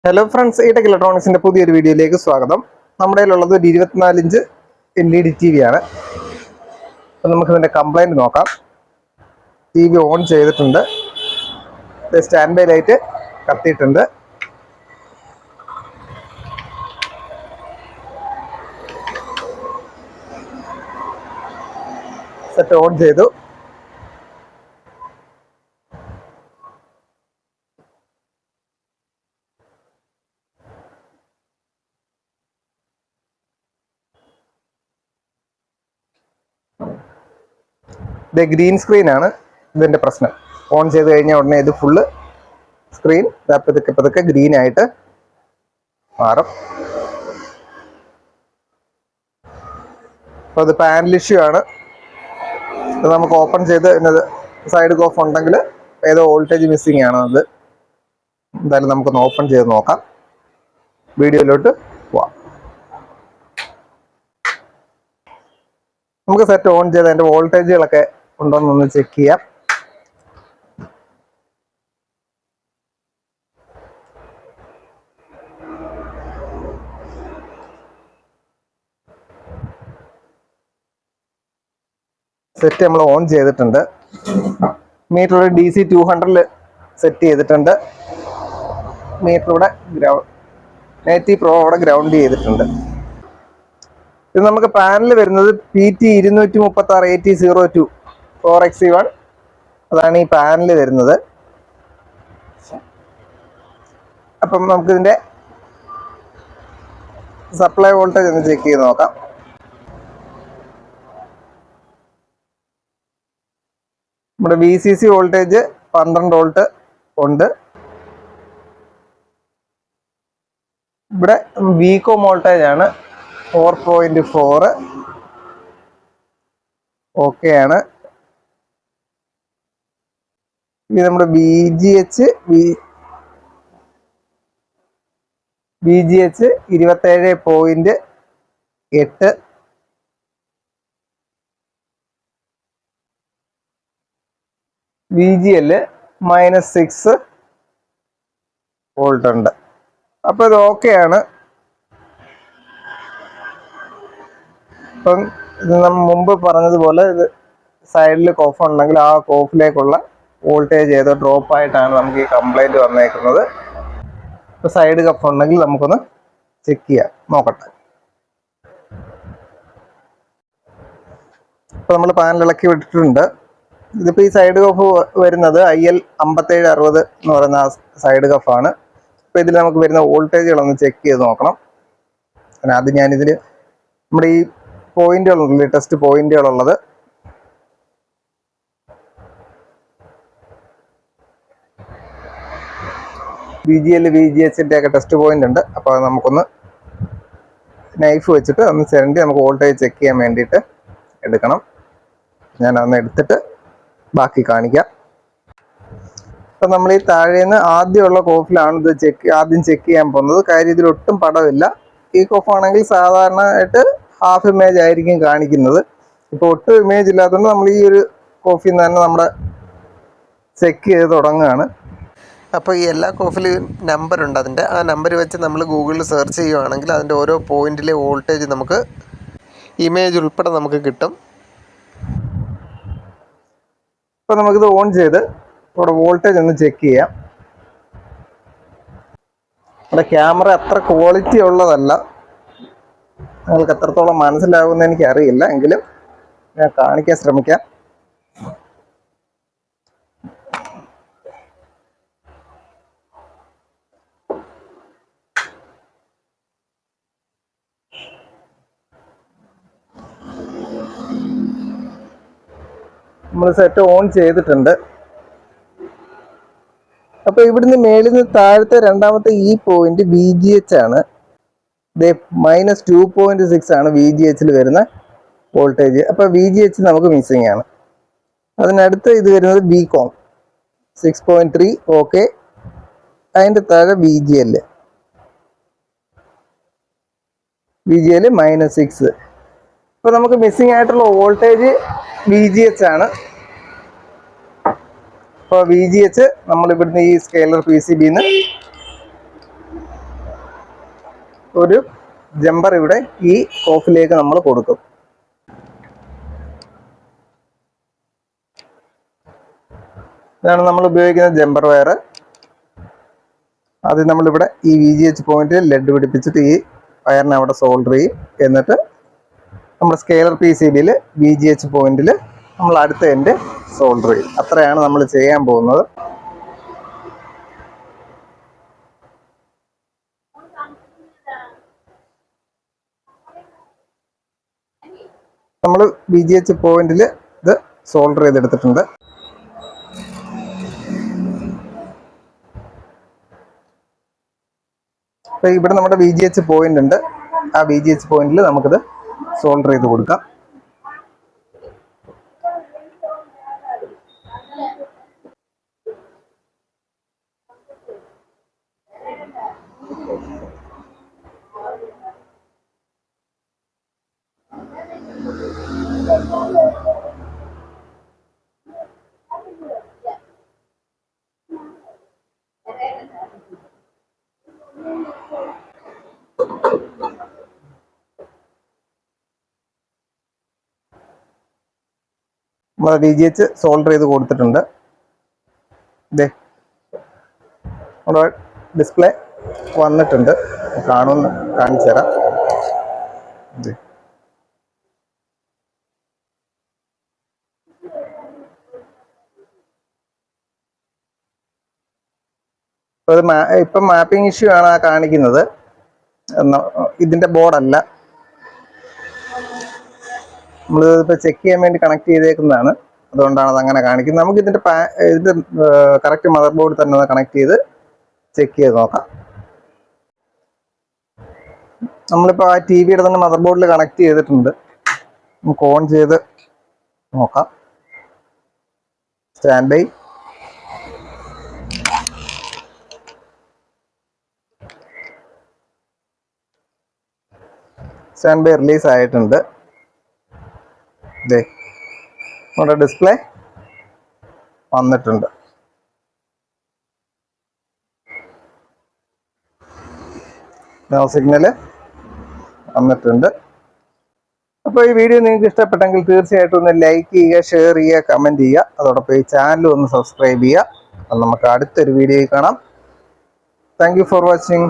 Hello friends, ഈടെക് ഇലക്ട്രോണിക്സിന്റെ പുതിയൊരു വീഡിയോയിലേക്ക് സ്വാഗതം. നമ്മുടെ കയ്യിലുള്ളത് ഒരു 24 ഇഞ്ച് LED TV ആണ്. അപ്പം നമുക്ക് ഇതിന്റെ കംപ്ലൈന്റ് നോക്കാം. TV ഓൺ ചെയ്തിട്ടുണ്ട്, സ്റ്റാൻഡ് ബൈ ലൈറ്റ് കത്തിയിട്ടുണ്ട്. സെറ്റ് ഓൺ ചെയ്തു. ഇത് ഗ്രീൻ സ്ക്രീൻ ആണ് ഇതിന്റെ പ്രശ്നം. ഓൺ ചെയ്ത് കഴിഞ്ഞാൽ ഉടനെ ഇത് ഫുള്ള് സ്ക്രീൻ പതുക്കെ പതുക്കെ ഗ്രീൻ ആയിട്ട് മാറും. അപ്പോൾ അത് പാനൽ ഇഷ്യൂ ആണ്. ഇത് നമുക്ക് ഓപ്പൺ ചെയ്ത് സൈഡ് ഓഫ് ഉണ്ടെങ്കിൽ ഏതോ വോൾട്ടേജ് മിസ്സിങ് ആണ് അത്. എന്തായാലും നമുക്കൊന്ന് ഓപ്പൺ ചെയ്ത് നോക്കാം. വീഡിയോയിലോട്ട് പോവാം. നമുക്ക് സെറ്റ് ഓൺ ചെയ്ത് അതിന്റെ വോൾട്ടേജുകളൊക്കെ ഉണ്ടോന്നൊന്ന് ചെക്ക് ചെയ്യാം. സെറ്റ് നമ്മൾ ഓൺ ചെയ്തിട്ടുണ്ട്. മീറ്റർ DC 200 സെറ്റ് ചെയ്തിട്ടുണ്ട്. മീറ്റർ ഇവിടെ നേറ്റീവ് പ്രോ ഇവിടെ ഗ്രൗണ്ട് ചെയ്തിട്ടുണ്ട്. ഇത് നമുക്ക് പാനൽ വരുന്നത് PT 236 AT02 4XE1. അതാണ് ഈ പാനൽ വരുന്നത്. അപ്പം നമുക്കിതിന്റെ സപ്ലൈ വോൾട്ടേജ് ഒന്ന് ചെക്ക് ചെയ്ത് നോക്കാം. നമ്മുടെ VCC വോൾട്ടേജ് 12 വോൾട്ട് ഉണ്ട്. ഇവിടെ VCOM വോൾട്ടേജ് ആണ് 4.4. ഓക്കെ ആണ്. ഇത് നമ്മുടെ VGH 27.8. VGL -6 വോൾട്ട് ഉണ്ട്. അപ്പൊ ഇത് ഓക്കെ ആണ്. ഇപ്പം ഇത് നമ്മൾ മുമ്പ് പറഞ്ഞതുപോലെ ഇത് സൈഡിൽ കോഫ് ഉണ്ടെങ്കിൽ ആ കോഫിലേക്കുള്ള വോൾട്ടേജ് ഏതോ ഡ്രോപ്പ് ആയിട്ടാണ് നമുക്ക് ഈ കംപ്ലൈന്റ് വന്നേക്കുന്നത്. ഇപ്പൊ സൈഡ് കഫ് ഉണ്ടെങ്കിൽ നമുക്കൊന്ന് ചെക്ക് ചെയ്യാം, നോക്കട്ടെ. ഇപ്പൊ നമ്മൾ പാനൽ ഇളക്കി വിട്ടിട്ടുണ്ട്. ഇതിപ്പോ ഈ സൈഡ് കഫ് വരുന്നത് IL 5760 എന്ന് പറയുന്ന ആ സൈഡ് കഫാണ്. ഇപ്പൊ ഇതിൽ നമുക്ക് വരുന്ന വോൾട്ടേജുകളൊന്ന് ചെക്ക് ചെയ്ത് നോക്കണം. അത് ഞാനിതിൽ നമ്മുടെ ഈ പോയിന്റുകളുണ്ടല്ലോ, ടെസ്റ്റ് പോയിന്റുകളുള്ളത്, VGL VGH ഒക്കെ ടെസ്റ്റ് പോയിന്റ് ഉണ്ട്. അപ്പോൾ അത് നമുക്കൊന്ന് നൈഫ് വെച്ചിട്ട് ഒന്ന് ചിരണ്ടി നമുക്ക് വോൾട്ടേജ് ചെക്ക് ചെയ്യാൻ വേണ്ടിയിട്ട് എടുക്കണം. ഞാൻ അന്ന് എടുത്തിട്ട് ബാക്കി കാണിക്കാം. അപ്പം നമ്മൾ ഈ താഴേന്ന് ആദ്യമുള്ള കോഫിലാണ് ഇത് ആദ്യം ചെക്ക് ചെയ്യാൻ പോകുന്നത്. കാര്യം ഇതിൽ ഒട്ടും പടമില്ല. ഈ കോഫാണെങ്കിൽ സാധാരണയായിട്ട് ഹാഫ് ഇമേജ് ആയിരിക്കും കാണിക്കുന്നത്. ഇപ്പോൾ ഒട്ടും ഇമേജ് ഇല്ലാത്തതുകൊണ്ട് നമ്മൾ ഈ ഒരു കോഫിയിൽ നിന്ന് തന്നെ നമ്മുടെ ചെക്ക് ചെയ്ത് തുടങ്ങുകയാണ്. അപ്പോൾ ഈ എല്ലാ കോഫിലും നമ്പറുണ്ട്. അതിൻ്റെ ആ നമ്പർ വെച്ച് നമ്മൾ ഗൂഗിളിൽ സെർച്ച് ചെയ്യുകയാണെങ്കിൽ അതിൻ്റെ ഓരോ പോയിന്റിലെ വോൾട്ടേജ് നമുക്ക് ഇമേജ് ഉൾപ്പെടെ നമുക്ക് കിട്ടും. അപ്പോൾ നമുക്കിത് ഓൺ ചെയ്ത് ഇവിടെ വോൾട്ടേജ് ഒന്ന് ചെക്ക് ചെയ്യാം. നമ്മുടെ ക്യാമറ അത്ര ക്വാളിറ്റി ഉള്ളതല്ല, നിങ്ങൾക്ക് എത്രത്തോളം മനസ്സിലാകുമെന്ന് എനിക്കറിയില്ല, എങ്കിലും ഞാൻ കാണിക്കാൻ ശ്രമിക്കാം. നമ്മൾ സെറ്റ് ഓൺ ചെയ്തിട്ടുണ്ട്. അപ്പോൾ ഇവിടുന്ന് മേളിൽ നിന്ന് താഴത്തെ രണ്ടാമത്തെ ഈ പോയിന്റ് VGH ആണ്. -2.6 ആണ് VGH വരുന്ന വോൾട്ടേജ്. അപ്പോൾ VGH നമുക്ക് മിസ്സിങ് ആണ്. അതിനടുത്ത് ഇത് വരുന്നത് VCOM 6.3. ഓക്കെ. അതിൻ്റെ താഴെ VGL -6. അപ്പോൾ നമുക്ക് മിസ്സിങ് ആയിട്ടുള്ള വോൾട്ടേജ് VGH ആണ്. അപ്പോൾ VGH നമ്മൾ ഇവിടുന്ന് ഈ സ്കെയിലർ PCBന്ന് ഒരു ജമ്പർ ഇവിടെ ഈ കോഫിലേക്ക് നമ്മൾ കൊടുക്കും. ഇതാണ് നമ്മൾ ഉപയോഗിക്കുന്ന ജമ്പർ വയർ. അത് നമ്മളിവിടെ ഈ VGH പോയിന്റിൽ ലെഡ് പിടിപ്പിച്ചിട്ട് ഈ വയറിനെ അവിടെ സോൾഡർ ചെയ്യും. എന്നിട്ട് നമ്മുടെ സ്കെയിലർ PCBയിൽ VGH പോയിന്റിൽ നമ്മൾ അടുത്ത എൻഡ് സോൾഡർ ചെയ്യും. അത്രയാണ് നമ്മൾ ചെയ്യാൻ പോകുന്നത്. നമ്മൾ VGH പോയിന്റിൽ ഇത് സോൾഡർ ചെയ്തെടുത്തിട്ടുണ്ട്. അപ്പോൾ ഇവിടെ നമ്മുടെ VGH പോയിന്റ് ഉണ്ട്. ആ VGH പോയിന്റിൽ നമുക്കിത് സോൾഡർ ചെയ്ത് കൊടുക്കാം. നമ്മൾ VGH സോൾഡർ ചെയ്ത് കൊടുത്തിട്ടുണ്ട്. ഇതേ നമ്മുടെ ഡിസ്പ്ലേ വന്നിട്ടുണ്ട്. കാണുമെന്ന് കാണിച്ചു തരാം. ഇപ്പം മാപ്പിംഗ് ഇഷ്യൂ ആണ് കാണിക്കുന്നത്. ഇതിന്റെ ബോർഡല്ല, നമ്മൾ ഇപ്പോൾ ചെക്ക് ചെയ്യാൻ വേണ്ടി കണക്ട് ചെയ്തേക്കുന്നതാണ്. അതുകൊണ്ടാണ് അത് അങ്ങനെ കാണിക്കുന്നത്. നമുക്ക് ഇതിന്റെ കറക്റ്റ് മദർ ബോർഡ് തന്നെ ഒന്ന് കണക്ട് ചെയ്ത് ചെക്ക് ചെയ്ത് നോക്കാം. നമ്മളിപ്പോൾ ആ TVയുടെ തന്നെ മദർ ബോർഡിൽ കണക്ട് ചെയ്തിട്ടുണ്ട്. നമുക്ക് ഓൺ ചെയ്ത് നോക്കാം. Stand by. Stand by release ആയിട്ടുണ്ട്. ഇതേ നമ്മുടെ ഡിസ്പ്ലേ വന്നിട്ടുണ്ട്. സിഗ്നല് വന്നിട്ടുണ്ട്. അപ്പോൾ ഈ വീഡിയോ നിങ്ങൾക്ക് ഇഷ്ടപ്പെട്ടെങ്കിൽ തീർച്ചയായിട്ടും ഒന്ന് ലൈക്ക് ചെയ്യുക, ഷെയർ ചെയ്യുക, കമൻറ്റ് ചെയ്യുക. അതോടൊപ്പം ഈ ചാനൽ ഒന്ന് സബ്സ്ക്രൈബ് ചെയ്യുക. അപ്പം നമുക്ക് അടുത്തൊരു വീഡിയോയിൽ കാണാം. Thank you for watching.